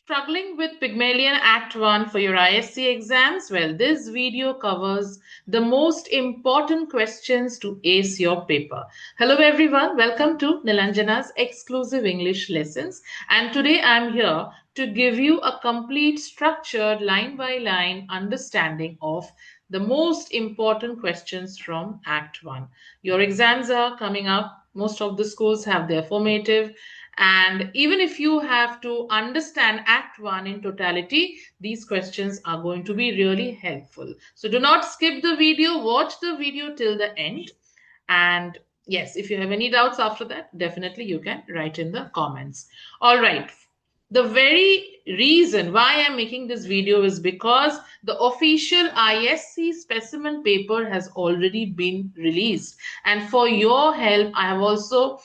Struggling with Pygmalion Act 1 for your ISC exams? Well, this video covers the most important questions to ace your paper. Hello everyone, welcome to Nilanjana's exclusive English lessons. And today I'm here to give you a complete structured line by line understanding of the most important questions from Act 1. Your exams are coming up. Most of the schools have their formative, and even if you have to understand Act 1 in totality, these questions are going to be really helpful. So do not skip the video, watch the video till the end. And yes, if you have any doubts after that, definitely you can write in the comments. All right. The very reason why I'm making this video is because the official ISC specimen paper has already been released. And for your help, I have also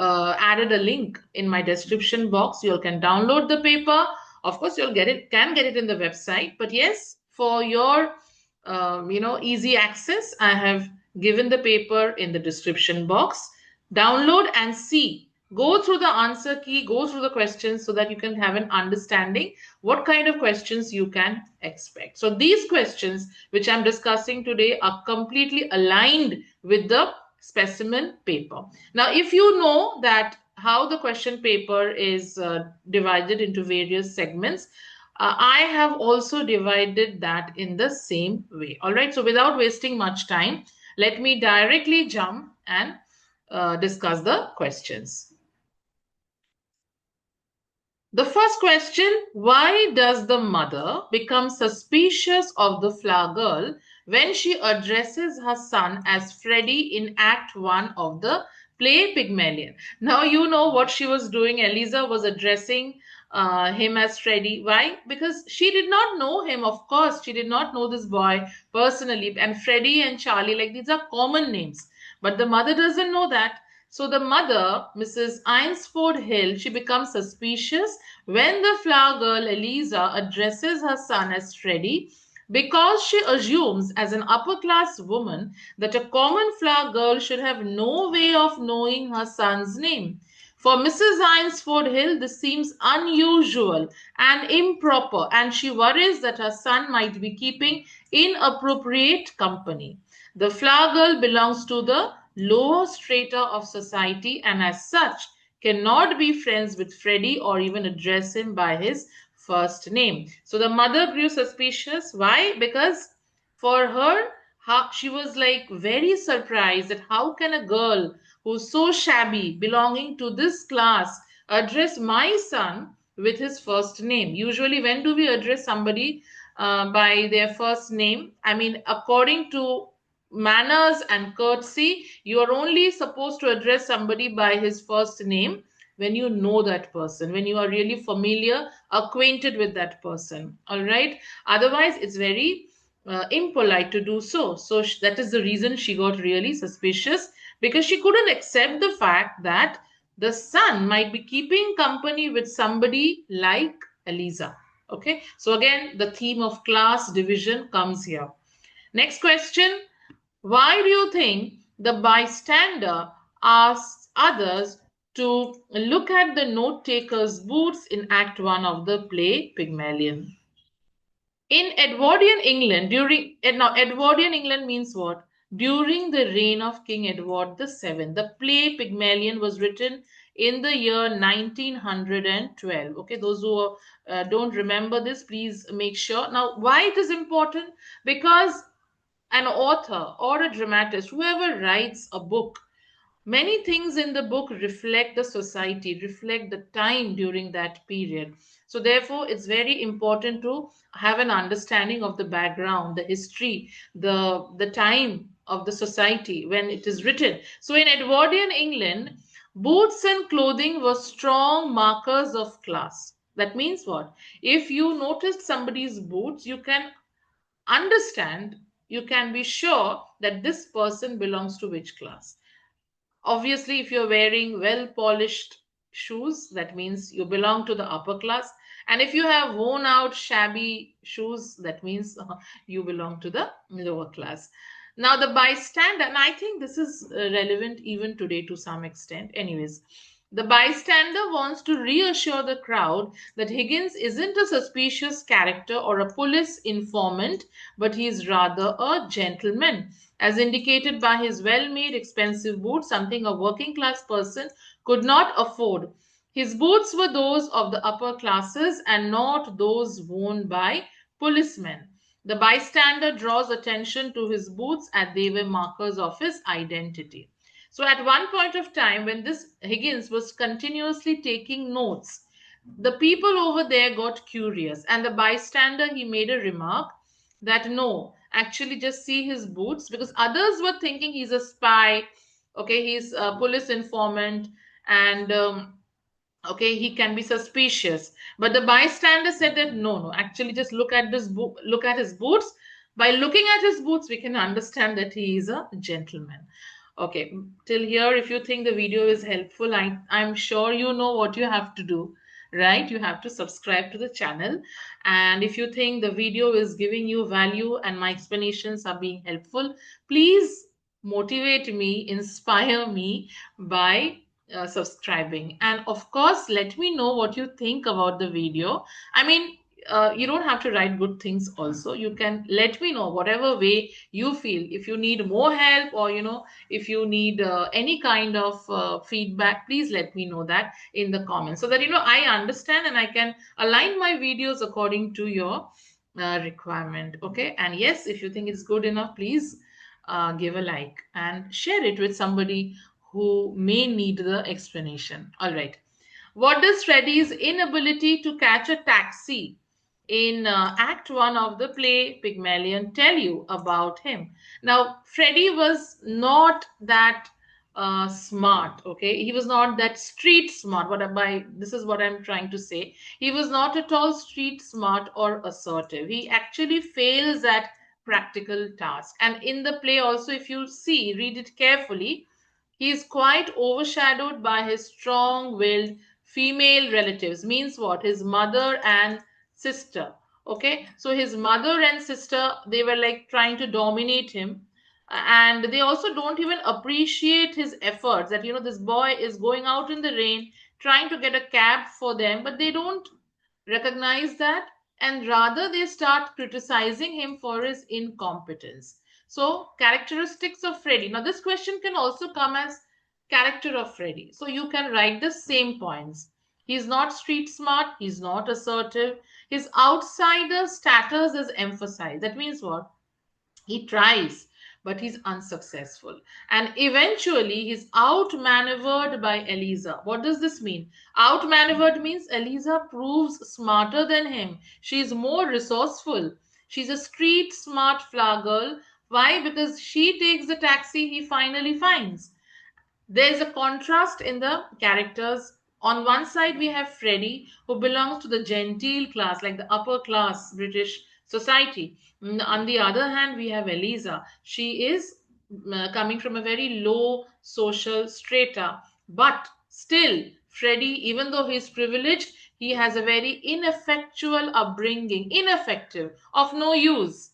added a link in my description box. You can download the paper. Of course, you'll can get it in the website. But yes, for your easy access, I have given the paper in the description box. Download and see. Go through the answer key, go through the questions so that you can have an understanding what kind of questions you can expect. So these questions which I'm discussing today are completely aligned with the specimen paper. Now, if you know that how the question paper is divided into various segments, I have also divided that in the same way. All right. So without wasting much time, let me directly jump and discuss the questions. The first question, why does the mother become suspicious of the flower girl when she addresses her son as Freddy in Act 1 of the play Pygmalion? Now you know what she was doing. Eliza was addressing him as Freddy. Why? Because she did not know him, of course. She did not know this boy personally. And Freddy and Charlie, like these are common names. But the mother doesn't know that. So the mother, Mrs. Eynsford Hill, she becomes suspicious when the flower girl Eliza addresses her son as Freddy because she assumes as an upper class woman that a common flower girl should have no way of knowing her son's name. For Mrs. Eynsford Hill, this seems unusual and improper, and she worries that her son might be keeping inappropriate company. The flower girl belongs to the lower strata of society and as such cannot be friends with Freddy or even address him by his first name. So the mother grew suspicious. Why? Because for her, she was like very surprised that how can a girl who's so shabby belonging to this class address my son with his first name? Usually, when do we address somebody by their first name? I mean, according to manners and courtesy, you are only supposed to address somebody by his first name when you know that person, when you are really familiar, acquainted with that person. All right. Otherwise, it's very impolite to do so. So that is the reason she got really suspicious, because she couldn't accept the fact that the son might be keeping company with somebody like Eliza. Okay. So again, the theme of class division comes here. Next question. Why do you think the bystander asks others to look at the note taker's boots in Act 1 of the play Pygmalion? In Edwardian England, now Edwardian England means what? During the reign of King Edward VII, the play Pygmalion was written in the year 1912. Okay, those who don't remember this, please make sure. Now, why it is important? Because an author or a dramatist, whoever writes a book, many things in the book reflect the society, reflect the time during that period. So, therefore, it's very important to have an understanding of the background, the history, the time of the society when it is written. So, in Edwardian England, boots and clothing were strong markers of class. That means what? If you noticed somebody's boots, you can understand, you can be sure that this person belongs to which class. Obviously, if you're wearing well polished shoes, that means you belong to the upper class. And if you have worn out shabby shoes, that means you belong to the lower class. Now, the bystander, and I think this is relevant even today to some extent. Anyways, The bystander wants to reassure the crowd that Higgins isn't a suspicious character or a police informant, but he is rather a gentleman, as indicated by his well made, expensive boots, something a working class person could not afford. His boots were those of the upper classes and not those worn by policemen. The bystander draws attention to his boots as they were markers of his identity. So at one point of time, when this Higgins was continuously taking notes, the people over there got curious, and the bystander he made a remark that no, actually just see his boots, because others were thinking he's a spy, okay, he's a police informant, and okay, he can be suspicious. But the bystander said that no, no, actually just look at this book, look at his boots. By looking at his boots, we can understand that he is a gentleman. Okay, till here, if you think the video is helpful, I'm sure you know what you have to do, right? You have to subscribe to the channel. And if you think the video is giving you value and my explanations are being helpful, please motivate me, inspire me by subscribing. And of course, let me know what you think about the video. I mean, you don't have to write good things also. You can let me know whatever way you feel. If you need more help, or if you need any kind of feedback, please let me know that in the comments, so that I understand and I can align my videos according to your requirement. Okay, and yes, if you think it's good enough, please give a like and share it with somebody who may need the explanation. All right. What does Freddy's inability to catch a taxi in Act 1 of the play Pygmalion tell you about him? Now, Freddy was not that smart, okay? He was not that street smart. This is what I'm trying to say. He was not at all street smart or assertive. He actually fails at practical tasks. And in the play, also, if you see, read it carefully, he is quite overshadowed by his strong willed female relatives. Means what? His mother and sister. Okay, so his mother and sister, they were like trying to dominate him, and they also don't even appreciate his efforts. That this boy is going out in the rain trying to get a cab for them, but they don't recognize that, and rather they start criticizing him for his incompetence. So, characteristics of Freddy. Now, this question can also come as character of Freddy. So, you can write the same points. He's not street smart, he's not assertive. His outsider status is emphasized. That means what? He tries, but he's unsuccessful. And eventually, he's outmaneuvered by Eliza. What does this mean? Outmaneuvered means Eliza proves smarter than him. She's more resourceful. She's a street smart flower girl. Why? Because she takes the taxi he finally finds. There's a contrast in the characters. On one side, we have Freddy, who belongs to the genteel class, like the upper class British society. On the other hand, we have Eliza. She is coming from a very low social strata. But still, Freddy, even though he's privileged, he has a very ineffectual upbringing, ineffective, of no use.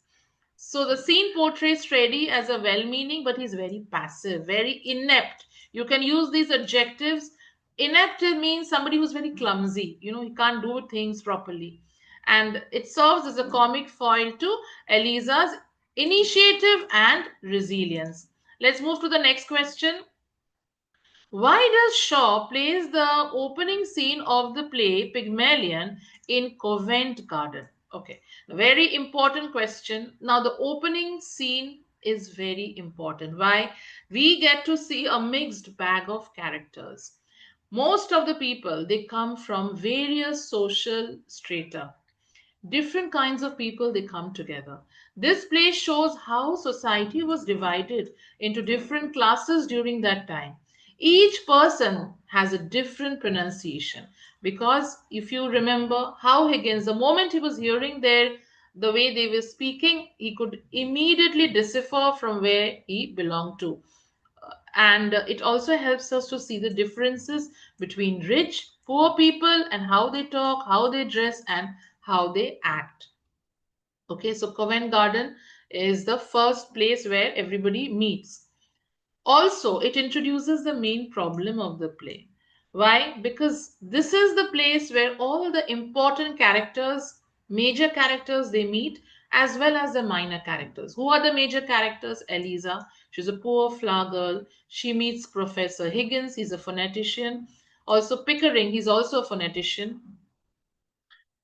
So the scene portrays Freddy as a well-meaning, but he's very passive, very inept. You can use these adjectives. Inept means somebody who's very clumsy. He can't do things properly. And it serves as a comic foil to Eliza's initiative and resilience. Let's move to the next question. Why does Shaw place the opening scene of the play Pygmalion in Covent Garden? Okay, very important question. Now, the opening scene is very important. Why? We get to see a mixed bag of characters. Most of the people, they come from various social strata. Different kinds of people, they come together. This play shows how society was divided into different classes during that time. Each person has a different pronunciation, because if you remember how Higgins, the moment he was hearing the way they were speaking, he could immediately decipher from where he belonged to. And it also helps us to see the differences between rich, poor people, and how they talk, how they dress, and how they act. Okay, so Covent Garden is the first place where everybody meets. Also, it introduces the main problem of the play. Why? Because this is the place where all the important characters, major characters, they meet, as well as the minor characters. Who are the major characters? Eliza, she's a poor flower girl. She meets Professor Higgins, he's a phonetician. Also Pickering, he's also a phonetician,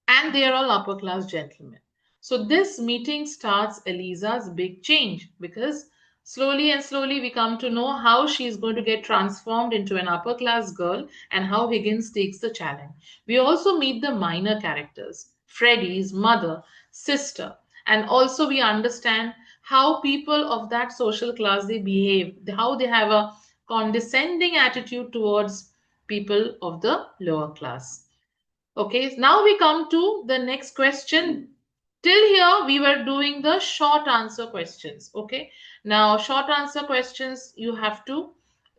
and they are all upper class gentlemen. So this meeting starts Eliza's big change, because slowly and slowly we come to know how she is going to get transformed into an upper class girl and how Higgins takes the challenge. We also meet the minor characters, Freddy's mother, sister, and also we understand how people of that social class they behave, how they have a condescending attitude towards people of the lower class. Okay, now we come to the next question. Till here, we were doing the short answer questions. Okay, now short answer questions, you have to.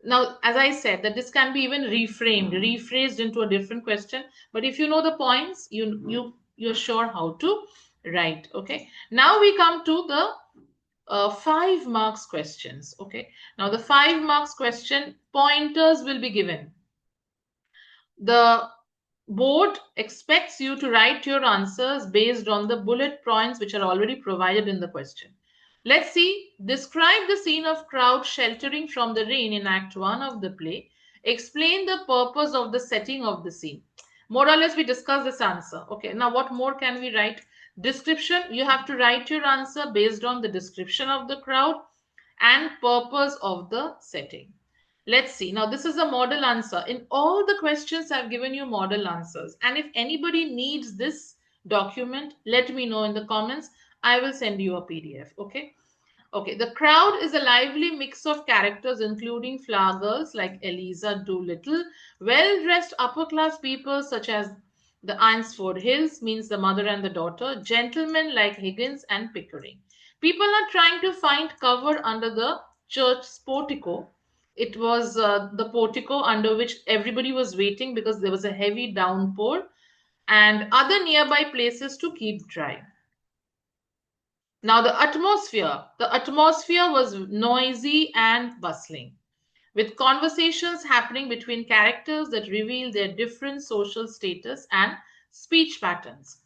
Now, as I said, that this can be even reframed, rephrased into a different question. But if you know the points, you're sure how to write. Okay, now we come to the 5 marks questions. Okay, now the 5 marks question pointers will be given. The board expects you to write your answers based on the bullet points which are already provided in the question. Let's see. Describe the scene of crowd sheltering from the rain in Act 1 of the play. Explain the purpose of the setting of the scene. More or less, we discuss this answer. Okay, now what more can we write? Description. You have to write your answer based on the description of the crowd and purpose of the setting. Let's see. Now, this is a model answer. In all the questions, I've given you model answers. And if anybody needs this document, let me know in the comments. I will send you a PDF. Okay. Okay. The crowd is a lively mix of characters, including flower girls like Eliza Doolittle, well dressed upper class people such as the Eynsford Hills, means the mother and the daughter, gentlemen like Higgins and Pickering. People are trying to find cover under the church portico. It was the portico under which everybody was waiting because there was a heavy downpour, and other nearby places to keep dry. Now, the atmosphere was noisy and bustling, with conversations happening between characters that reveal their different social status and speech patterns.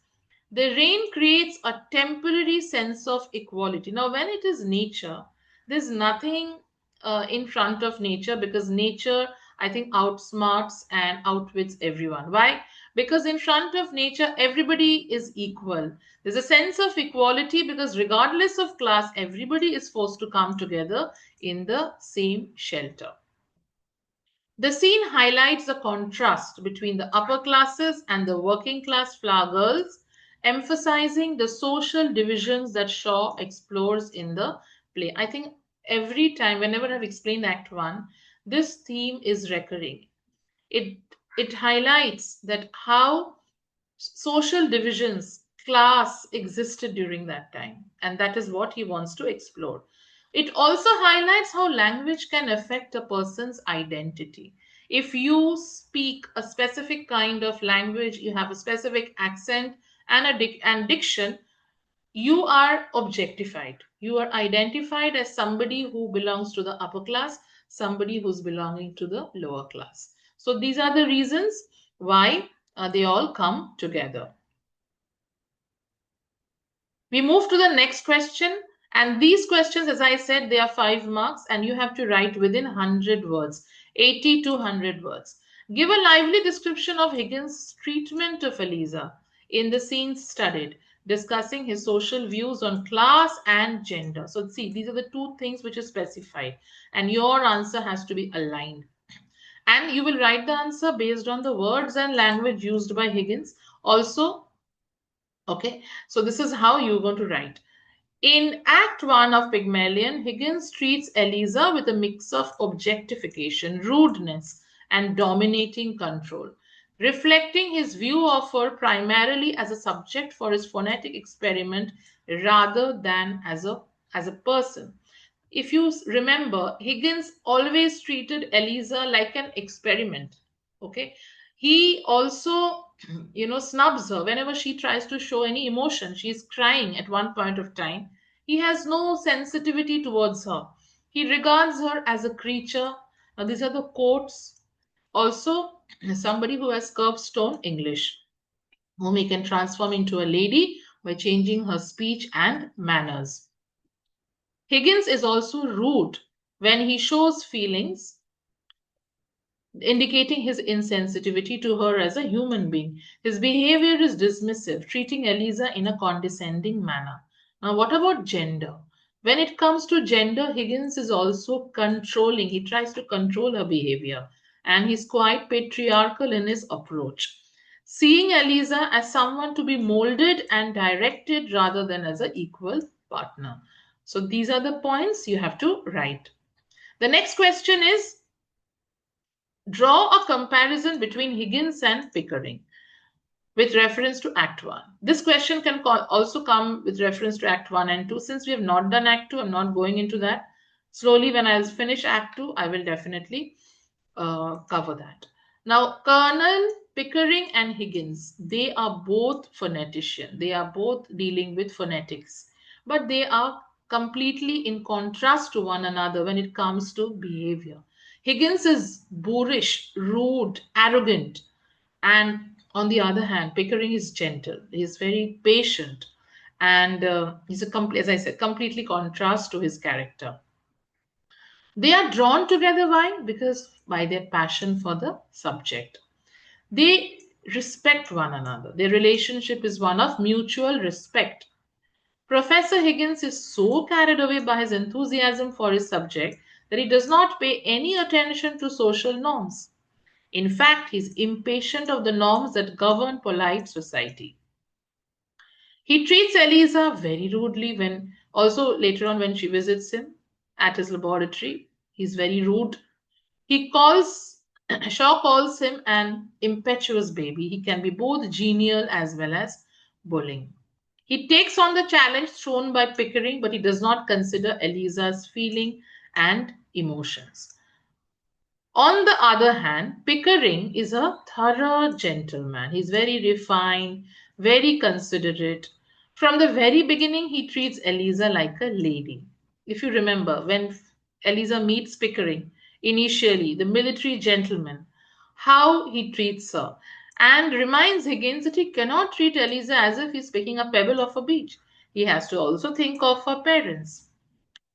The rain creates a temporary sense of equality. Now, when it is nature, there's nothing in front of nature, because nature, I think, outsmarts and outwits everyone. Why? Because in front of nature, everybody is equal. There's a sense of equality because, regardless of class, everybody is forced to come together in the same shelter. The scene highlights the contrast between the upper classes and the working class flower girls, emphasizing the social divisions that Shaw explores in the play. I think every time, whenever I've explained Act 1, this theme is recurring. It, it highlights that how social divisions, class existed during that time, and that is what he wants to explore. It also highlights how language can affect a person's identity. If you speak a specific kind of language, you have a specific accent and and diction, you are objectified. You are identified as somebody who belongs to the upper class, somebody who's belonging to the lower class. So these are the reasons why they all come together. We move to the next question. And these questions, as I said, they are 5 marks, and you have to write within 100 words, 80 to 100 words. Give a lively description of Higgins' treatment of Eliza in the scenes studied, discussing his social views on class and gender. So, see, these are the two things which is specified, and your answer has to be aligned. And you will write the answer based on the words and language used by Higgins. Also, okay, so this is how you're going to write. In Act 1 of Pygmalion, Higgins treats Eliza with a mix of objectification, rudeness, and dominating control, reflecting his view of her primarily as a subject for his phonetic experiment rather than as a person. If you remember, Higgins always treated Eliza like an experiment. Okay, he also snubs her whenever she tries to show any emotion. She's crying at one point of time. He has no sensitivity towards her. He regards her as a creature. Now these are the quotes. Also, somebody who has curbstone English, whom he can transform into a lady by changing her speech and manners. Higgins is also rude when he shows feelings, indicating his insensitivity to her as a human being. His behavior is dismissive, treating Eliza in a condescending manner. Now, what about gender? When it comes to gender, Higgins is also controlling. He tries to control her behavior, and he's quite patriarchal in his approach, seeing Eliza as someone to be molded and directed rather than as an equal partner. So, these are the points you have to write. The next question is, draw a comparison between Higgins and Pickering with reference to Act 1. This question can also come with reference to Act 1 and 2. Since we have not done Act 2, I'm not going into that. Slowly, when I'll finish Act 2, I will definitely cover that. Now, Colonel Pickering and Higgins, they are both phonetician. They are both dealing with phonetics, but they are completely in contrast to one another when it comes to behavior. Higgins is boorish, rude, arrogant, and on the other hand, Pickering is gentle. He's very patient, and he's as I said, completely contrast to his character. They are drawn together. Why? Because by their passion for the subject. They respect one another. Their relationship is one of mutual respect. Professor Higgins is so carried away by his enthusiasm for his subject that he does not pay any attention to social norms. In fact, he is impatient of the norms that govern polite society. He treats Eliza very rudely when, also later on when she visits him at his laboratory. He's very rude. He calls, Shaw calls him an impetuous baby. He can be both genial as well as bullying. He takes on the challenge thrown by Pickering, but he does not consider Eliza's feeling and emotions. On the other hand, Pickering is a thorough gentleman. He's very refined, very considerate. From the very beginning, he treats Eliza like a lady. If you remember, when Eliza meets Pickering, initially, the military gentleman, how he treats her, and reminds Higgins that he cannot treat Eliza as if he's picking a pebble off a beach. He has to also think of her parents.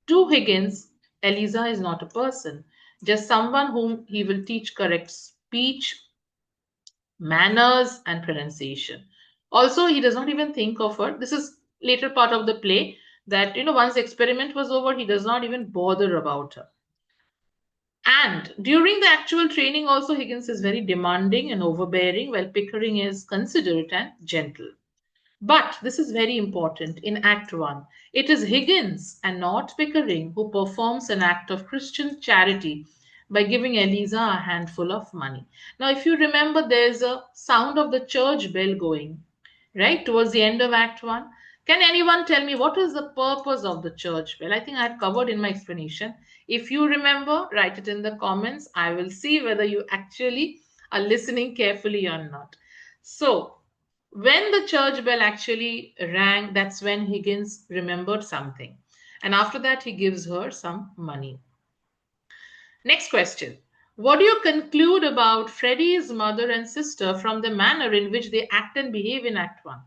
To Higgins, Eliza is not a person, just someone whom he will teach correct speech, manners, and pronunciation. Also, he does not even think of her. This is later part of the play that, once the experiment was over, he does not even bother about her. And during the actual training, also, Higgins is very demanding and overbearing, while Pickering is considerate and gentle. But this is very important in Act 1. It is Higgins and not Pickering who performs an act of Christian charity by giving Eliza a handful of money. Now, if you remember, there's a sound of the church bell going, right, towards the end of Act 1. Can anyone tell me what is the purpose of the church bell? I think I had covered in my explanation. If you remember, write it in the comments. I will see whether you actually are listening carefully or not. So, when the church bell actually rang, that's when Higgins remembered something. And after that, he gives her some money. Next question. What do you conclude about Freddy's mother and sister from the manner in which they act and behave in Act 1?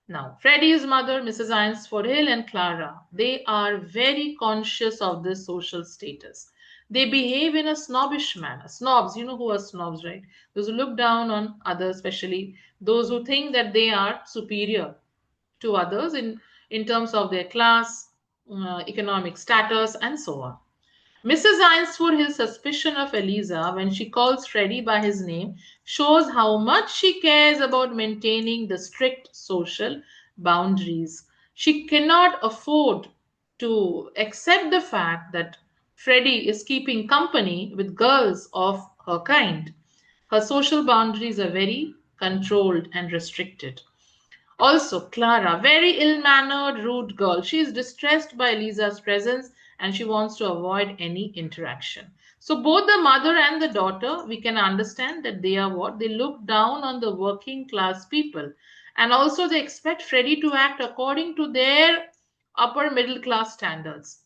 Now, Freddy's mother, Mrs. Eynsford Hill, and Clara, they are very conscious of this social status. They behave in a snobbish manner. Snobs, you know who are snobs, right? Those who look down on others, especially those who think that they are superior to others in terms of their class, economic status, and so on. Mrs. Eynsford Hill's suspicion of Eliza when she calls Freddy by his name shows how much she cares about maintaining the strict social boundaries. She cannot afford to accept the fact that Freddy is keeping company with girls of her kind. Her social boundaries are very controlled and restricted. Also, Clara, very ill mannered, rude girl. She is distressed by Eliza's presence and she wants to avoid any interaction. So, both the mother and the daughter, we can understand that they are what? They look down on the working class people. And also, they expect Freddy to act according to their upper middle class standards.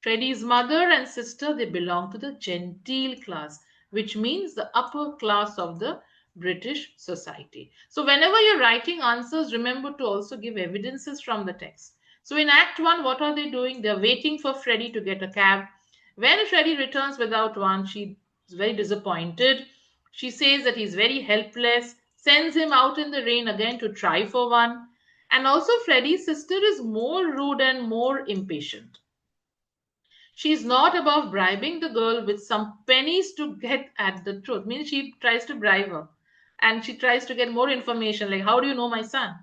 Freddy's mother and sister, they belong to the genteel class. which means the upper class of the British society. So whenever you're writing answers, remember to also give evidences from the text. So in Act 1, what are they doing? They're waiting for Freddy to get a cab. When Freddy returns without one, she is very disappointed. She says that he's very helpless, sends him out in the rain again to try for one. And also, Freddy's sister is more rude and more impatient. She's not above bribing the girl with some pennies to get at the truth. Means she tries to bribe her and she tries to get more information like, how do you know my son?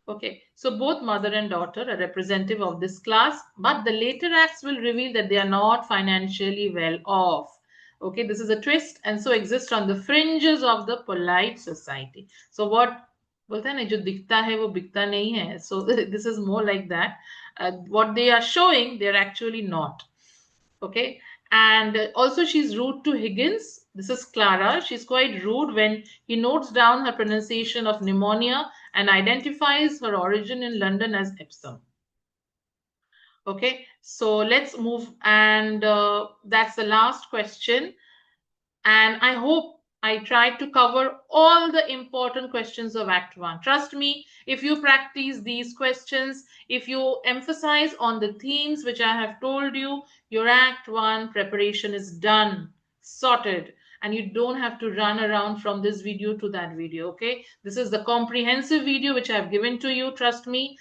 Okay, so both mother and daughter are representative of this class, but the later acts will reveal that they are not financially well off. Okay, this is a twist and so exist on the fringes of the polite society. So what बोलते हैं ना जो दिखता है वो बिकता नहीं है. So this is more like that. What they are showing, they are actually not. Okay, and also she's rude to Higgins. This is Clara. She's quite rude when he notes down her pronunciation of pneumonia and identifies her origin in London as Epsom. Okay, so let's move, and that's the last question. And I hope I tried to cover all the important questions of Act 1. Trust me, if you practice these questions, if you emphasize on the themes which I have told you, your Act 1 preparation is done, sorted, and you don't have to run around from this video to that video. Okay, this is the comprehensive video which I have given to you. Trust me,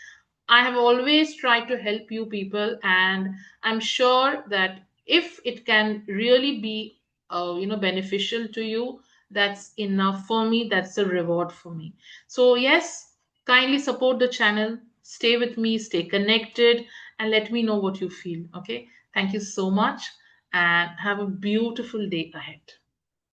I have always tried to help you people, and I'm sure that if it can really be, beneficial to you, that's enough for me. That's a reward for me. So yes, kindly support the channel. Stay with me, stay connected, and let me know what you feel. Okay. Thank you so much, and have a beautiful day ahead.